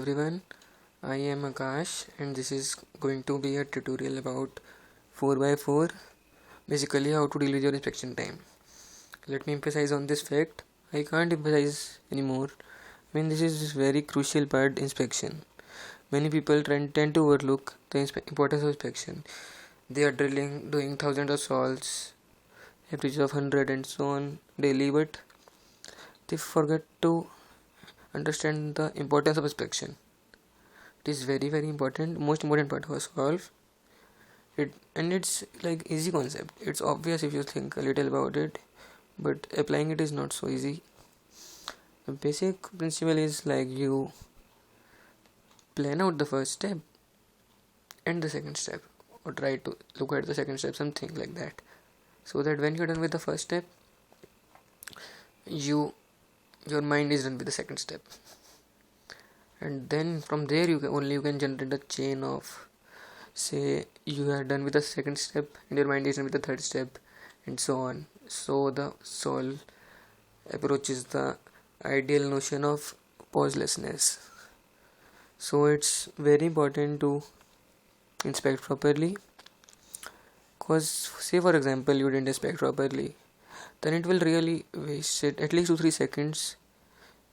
Everyone, I am Akash and this is going to be a tutorial about 4x4, basically how to deal with your inspection time. Let me emphasize on this fact. I can't emphasize anymore. This is very crucial part, inspection. Many people tend to overlook the importance of inspection. They are drilling, doing thousands of solves, averages of 100 and so on daily, but they forget to understand the importance of inspection. It is very important, most important part of solve it, and it's like easy concept. It's obvious if you think a little about it, but applying it is not so easy. The basic principle is like you plan out the first step and the second step, or try to look at the second step, something like that, so that when you're done with the first step, your mind is done with the second step, and then from there you can generate a chain of, say you are done with the second step and your mind is done with the third step, and so on. So the solve approaches the ideal notion of pauselessness. So it's very important to inspect properly, because say for example you didn't inspect properly, then it will really waste it at least 2-3 seconds.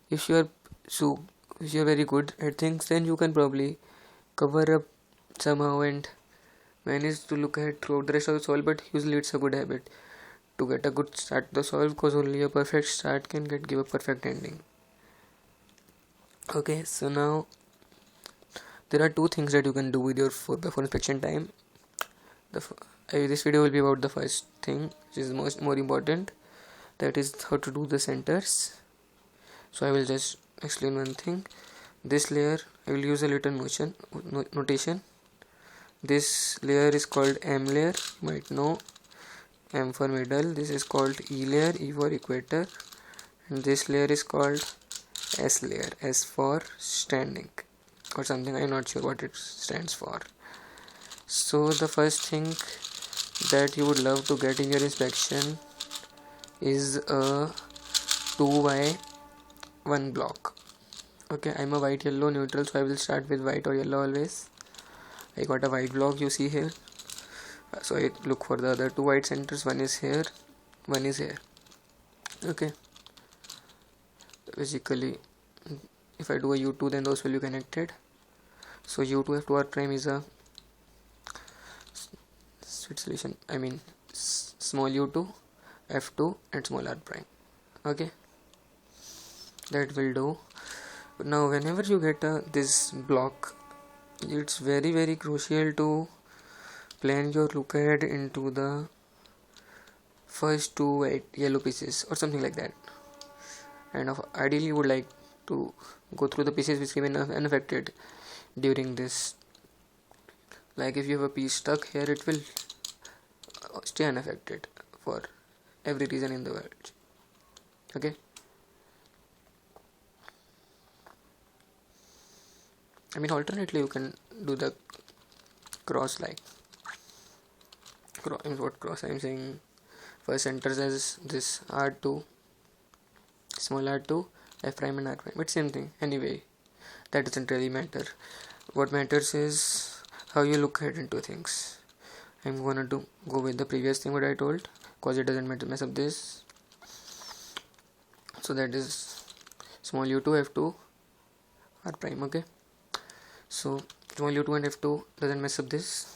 If you are very good at things, then you can probably cover up somehow and manage to look ahead throughout the rest of the solve, but usually it's a good habit to get a good start to the solve, because only a perfect start can give a perfect ending. Okay, so now there are two things that you can do with your 4x4 inspection time. This video will be about the first thing, which is more important, that is how to do the centers. So I will just explain one thing. This layer I will use a little notation. This layer is called M layer, you might know. M for middle. This is called E layer, E for equator, and this layer is called S layer, S for standing or something. I'm not sure what it stands for. So the first thing that you would love to get in your inspection is a 2x1 block. Okay, I'm a white yellow neutral, so I will start with white or yellow always. I got a white block, you see here. So I look for the other two white centers. One is here, one is here. Okay, basically if I do a U2, then those will be connected. So U2 F2 R prime is a sweet solution, small U2 F2 and small r prime. Okay, that will do. Now whenever you get this block, it's very crucial to plan your look ahead into the first two white yellow pieces or something like that, and ideally you would like to go through the pieces which remain unaffected during this. Like if you have a piece stuck here, it will stay unaffected for every reason in the world. Okay, alternately you can do the cross, like what cross I'm saying, first enters as this R2, small r2, f prime and r prime, but same thing anyway, that doesn't really matter. What matters is how you look ahead into things. I'm gonna go with the previous thing what I told, because it doesn't mess up this. So that is small u2 f2 r prime. Okay, so small u2 and f2 doesn't mess up this.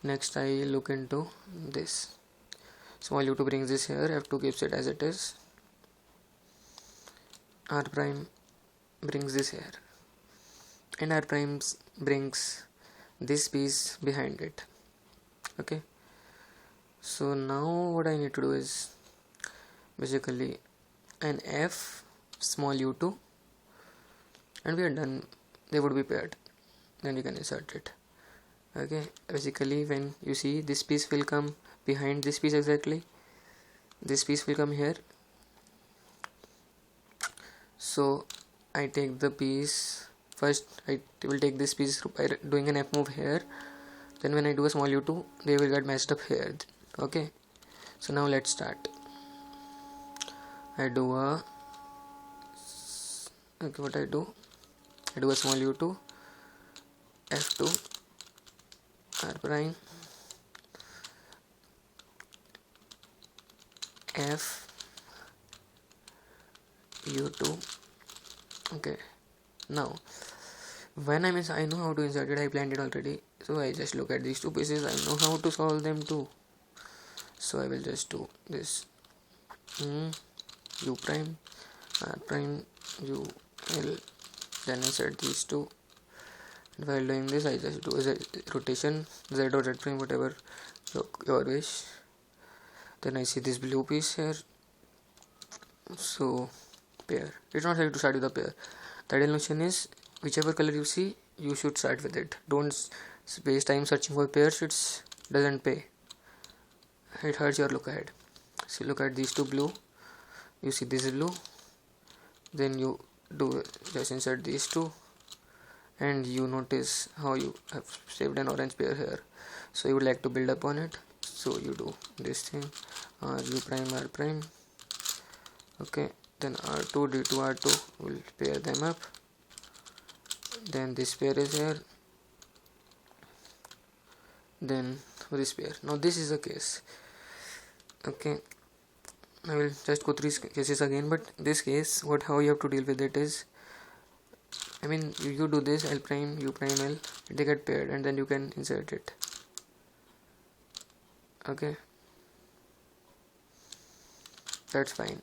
Next I look into this. Small u2 brings this here, f2 keeps it as it is, r prime brings this here, and r prime brings this piece behind it. Okay, so now what I need to do is basically an f small u2, and we are done. They would be paired, then you can insert it. Okay, basically when you see this piece will come behind this piece, exactly this piece will come here. So I take the piece first, I will take this piece by doing an F move here, then when I do a small u2 they will get messed up here. Okay, so now let's start. I do a, okay, what I do, I do a small u2, f2, r prime, f, u2. Okay, now when I know how to insert it, I planned it already, so I just look at these two pieces, I know how to solve them too. So I will just do this, u prime, r prime, u, l, then insert these two. And while doing this, I just do a rotation, z or z prime, whatever your wish. Then I see this blue piece here, so pair. It's not right to start with a pair. The ideal notion is whichever color you see, you should start with it. Don't waste time searching for pairs, it doesn't pay. It hurts your look ahead. So look at these two blue, you see this blue, then you do just insert these two, and you notice how you have saved an orange pair here. So you would like to build upon it, so you do this thing, u prime, r prime. Okay, then r2, d2, r2 will pair them up. Then this pair is here, then this pair. Now this is the case. Okay, I will just go through cases again, but this case, how you have to deal with it is, you do this l prime, u prime, l, they get paired, and then you can insert it. Okay, that's fine.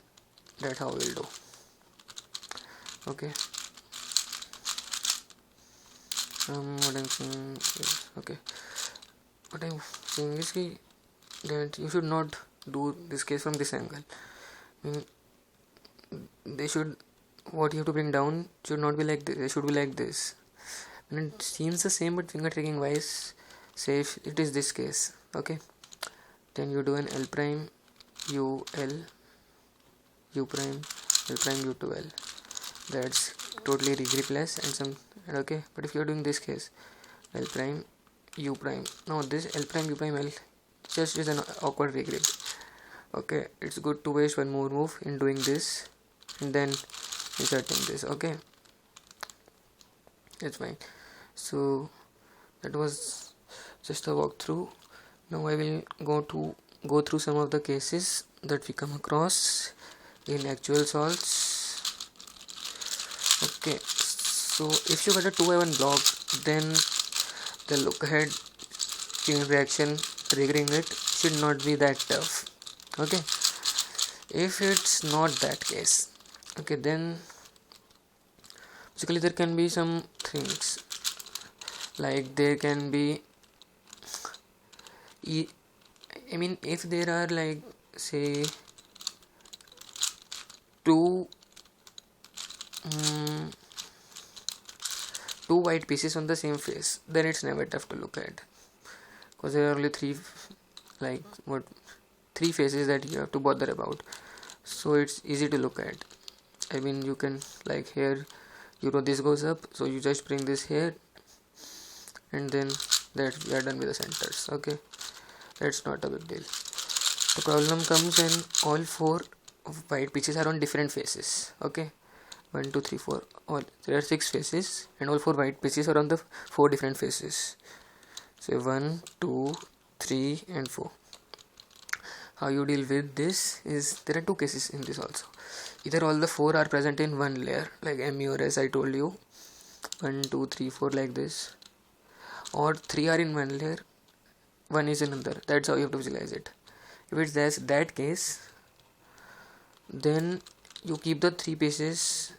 That's how we'll do. Okay. What I'm saying is, okay, what I'm saying is that you should not do this case from this angle. What you have to bring down should not be like this, it should be like this. And it seems the same, but finger tricking wise, say if it is this case. Okay, then you do an l prime, u, l, u prime, l prime, u to l. That's totally regress and some. Okay, but if you are doing this case, l prime, u prime, now this l prime, u prime, l just is an awkward regress. Okay, it's good to waste one more move in doing this and then inserting this. Okay, it's fine. So that was just a walkthrough. Now I will go through some of the cases that we come across in actual solves. Okay, so if you got a 2x1 block, then the look ahead chain reaction triggering it should not be that tough. Okay, if it's not that case, okay, then basically there can be some things, like there can be if there are, like, say two white pieces on the same face, then it's never tough to look at, because there are only three faces that you have to bother about, so it's easy to look at. You can, like, here, this goes up, so you just bring this here, and then that we are done with the centers. Okay, that's not a big deal. The problem comes when all four white pieces are on different faces. Okay, 1 2 3 4, there are 6 faces and all 4 white pieces are on the 4 different faces. So 1 2 3 and 4. How you deal with this is, there are 2 cases in this also. Either all the 4 are present in one layer, like MU or as I told you, 1 2 3 4 like this, or 3 are in one layer, 1 is in another. That's how you have to visualize it. If it's that case, then you keep the 3 pieces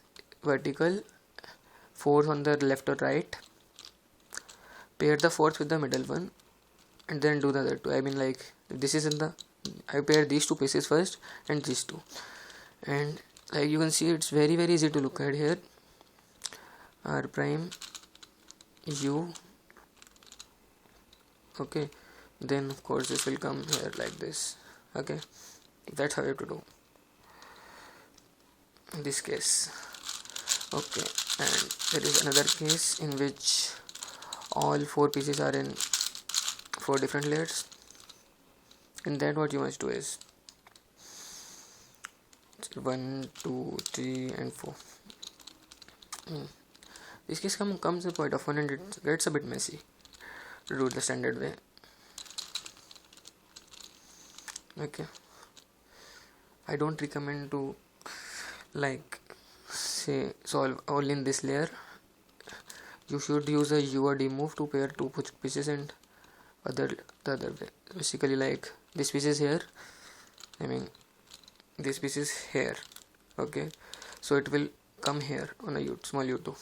vertical, 4 on the left or right, pair the 4th with the middle one, and then do the other 2. Like, this is I pair these 2 pieces first and these 2, and like you can see, it's very very easy to look at here. R prime, U. Okay, then of course this will come here like this. Okay, that's how you have to do in this case. Okay, and there is another case in which all 4 pieces are in 4 different layers. In that, what you must do is 1 2 3 and 4. This case comes up quite often and it gets a bit messy to do it the standard way. Okay, I don't recommend to like say solve all in this layer. You should use a U or D move to pair two pieces and the other way. Basically, like this piece is here, I mean this piece is here. Okay, so it will come here on a small u2.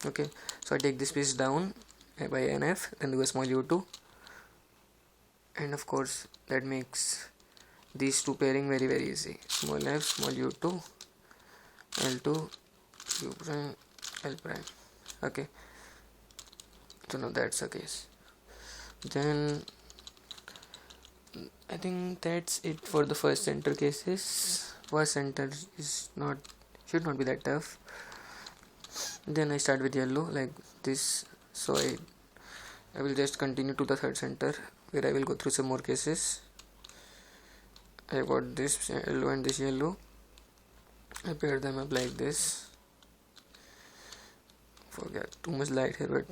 Okay, so I take this piece down by nf, then do a small u2, and of course that makes these two pairing very easy. Small f, small u2, l2, u prime, l prime. Okay, so now that's the case. Then I think that's it for the first center cases. First center should not be that tough. Then I start with yellow like this, so I will just continue to the third center where I will go through some more cases. I got this yellow and this yellow, I pair them up like this. Forget too much light here, but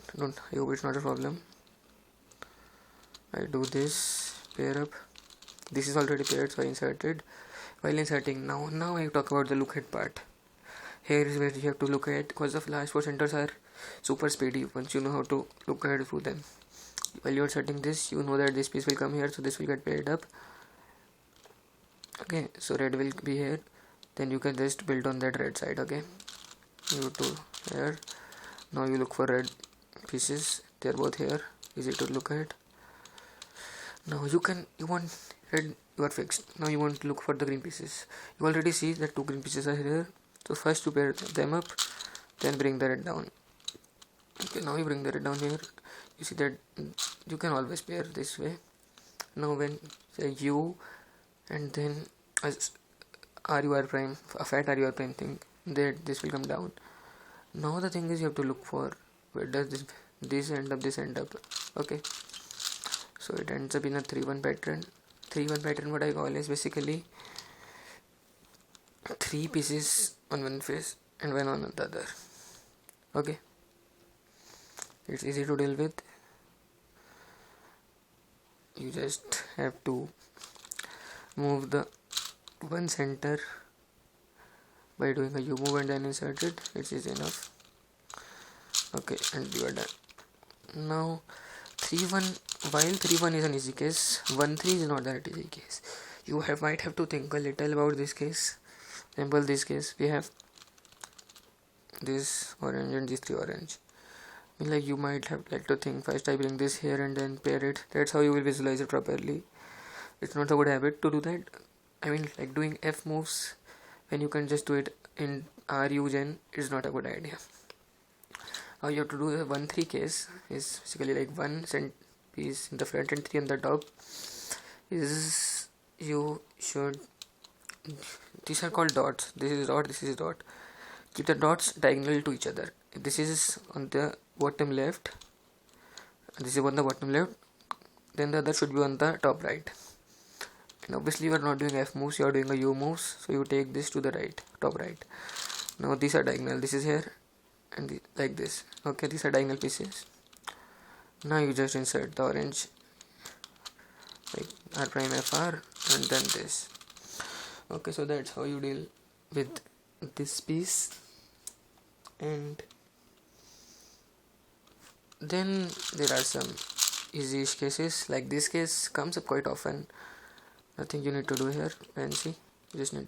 I hope it's not a problem. I do this, pair up. This is already paired, so I inserted. While inserting, now I talk about the look ahead part. Here is where you have to look ahead, because the last four centers are super speedy once you know how to look ahead through them. While you are setting this, you know that this piece will come here, so this will get paired up. Okay, so red will be here, then you can just build on that red side. Okay, you to here. Now you look for red pieces, they are both here, easy to look at. Now you want red, you are fixed. Now you want to look for the green pieces. You already see that two green pieces are here, so first you pair them up, then bring the red down. Okay, now you bring the red down here. You see that you can always pair this way. Now when say u and then as RUR prime, a fat RUR prime thing, that this will come down. Now the thing is you have to look for where does this end up. Okay, so it ends up in a 3-1 pattern. 3-1 pattern, what I call is basically three pieces on one face and one on the other. Okay, it's easy to deal with. You just have to move the one center by doing a U move and then insert it. It is enough. Okay, and you are done. Now 3-1, while 3-1 is an easy case, 1-3 is not that easy case. You might have to think a little about this case. Example, this case we have this orange and these three orange. Like you might have like to think first I bring this here and then pair it. That's how you will visualize it properly. It's not a good habit to do that. I mean, like doing F moves when you can just do it in RU gen is not a good idea. How you have to do the 1-3 case is basically like one piece in the front and three on the top. Is you should, these are called dots. This is dot, this is dot. Keep the dots diagonal to each other. If this is on the bottom left, this is on the bottom left, then the other should be on the top right. And obviously you are not doing F moves, you are doing a U moves, so you take this to the right, top right. Now these are diagonal, this is here and like this. Okay, these are diagonal pieces. Now you just insert the orange like R prime FR and then this. Okay, so that's how you deal with this piece. And then there are some easy-ish cases, like this case comes up quite often. Nothing you need to do here, and see, you just need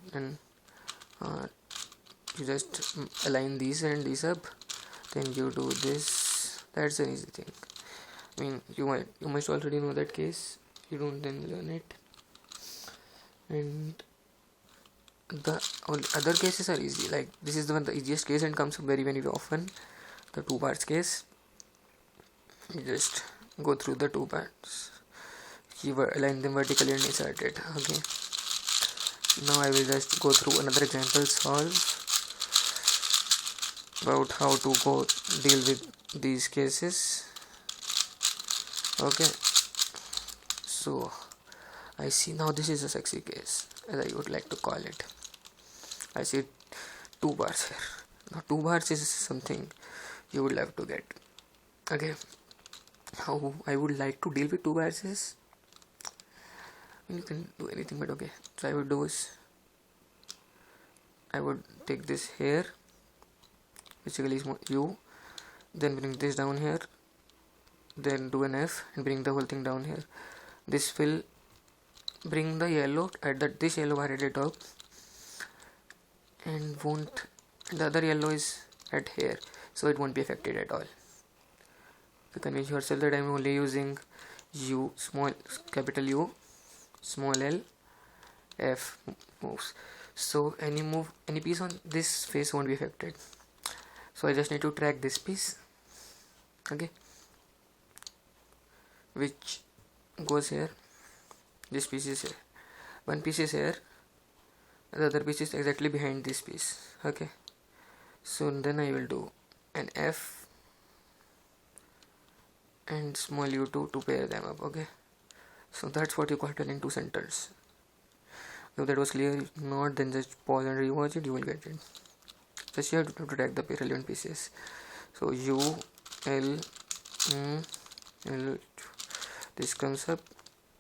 you just align these and these up, then you do this. That's an easy thing. I mean, you must already know that case. You don't then learn it. And the other cases are easy. Like this is the easiest case and comes up very often. The two parts case. You just go through the two parts. You align them vertically and insert it. Okay. Now I will just go through another example solve about how to deal with these cases. Okay. So I see now this is a sexy case, as I would like to call it. I see two bars here. Now two bars is something you would love to get. Okay, how I would like to deal with two biases. You can do anything, but okay. So I would do is I would take this here, basically is U, then bring this down here, then do an F and bring the whole thing down here. This will bring the yellow at this yellow bar at the top, and the other yellow is at here, so it won't be affected at all. To convince yourself that I'm only using U, capital U, small L, F moves. So any piece on this face won't be affected. So I just need to track this piece, okay, which goes here. This piece is here. One piece is here. The other piece is exactly behind this piece. Okay. So then I will do an F and small u2 to pair them up. Okay. So that's what you got in two centers. If that was clear, if not, then just pause and rewatch it. You will get it. Just you have to track the relevant pieces. So U, L, L. This comes up.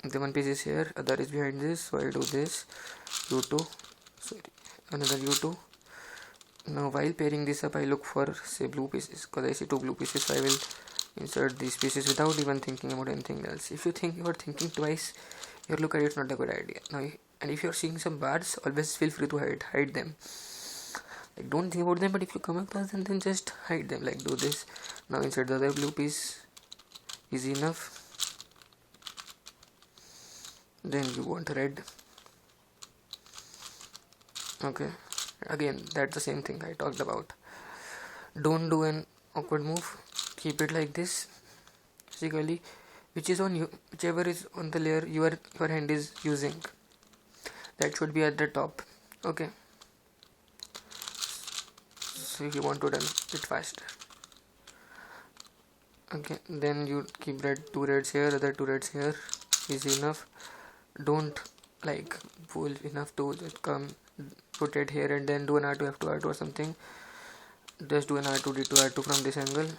The one piece is here. Other is behind this. So I do this. U2. Sorry, another U2. Now while pairing this up, I look for say blue pieces because I see two blue pieces. So I will insert these pieces without even thinking about anything else. If you think you are thinking twice, your look at it's not a good idea. Now, and if you are seeing some bars, always feel free to hide them. Like don't think about them, but if you come across them, then just hide them. Like do this. Now insert the other blue piece. Easy enough. Then you want red. Okay, again that's the same thing I talked about. Don't do an awkward move. Keep it like this. Basically, which is on you, whichever is on the layer your hand is using, that should be at the top. Okay. So if you want to done it faster. Okay, then you keep two reds here, other two reds here. Easy enough. Don't like pull enough to just come put it here and then do an R2 F2 R2 or something. Just do an R2 D2 R2 from this angle,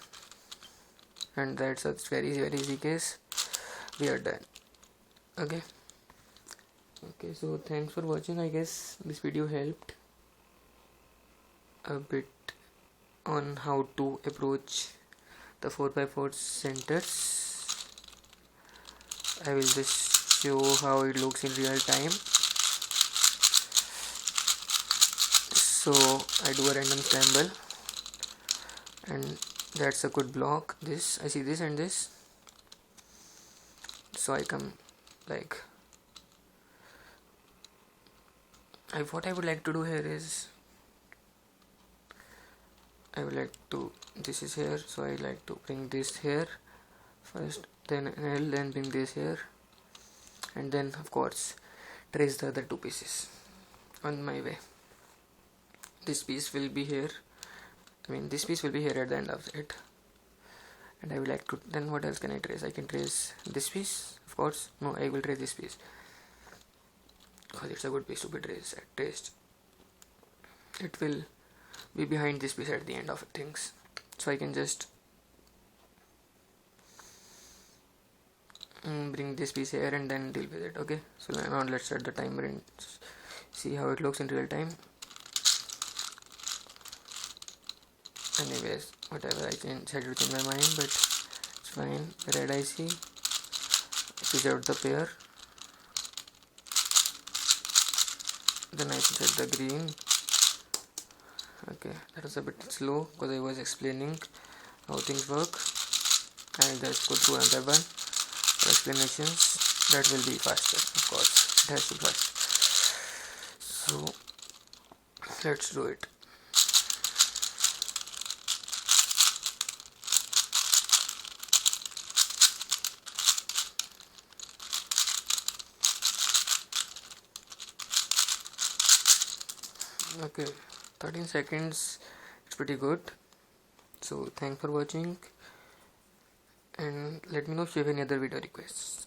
and that's a very easy case. We are done. Okay, so thanks for watching. I guess this video helped a bit on how to approach the 4x4 centers. I will just show how it looks in real time. So I do a random scramble, and that's a good block. This I see this and this, so I come like what I would like to do here is I would like to, this is here, so I like to bring this here first, then an L, then bring this here, and then of course trace the other two pieces on my way. This piece will be here, this piece will be here at the end of it, and I would like to, then what else can I trace? I can trace this piece, of course. No, I will trace this piece because it's a good piece to be traced. It will be behind this piece at the end of things, so I can just bring this piece here and then deal with it. Okay, so now let's set the timer and see how it looks in real time. Anyways, whatever, I can set it in my mind, but it's fine. Red I see, figure out the pair, then I can set the green. Okay, that was a bit slow because I was explaining how things work. I'll just go through another one for explanations. That will be faster, of course. It has to be fast. So let's do it. Okay, 13 seconds, it's pretty good. So thanks for watching, and let me know if you have any other video requests.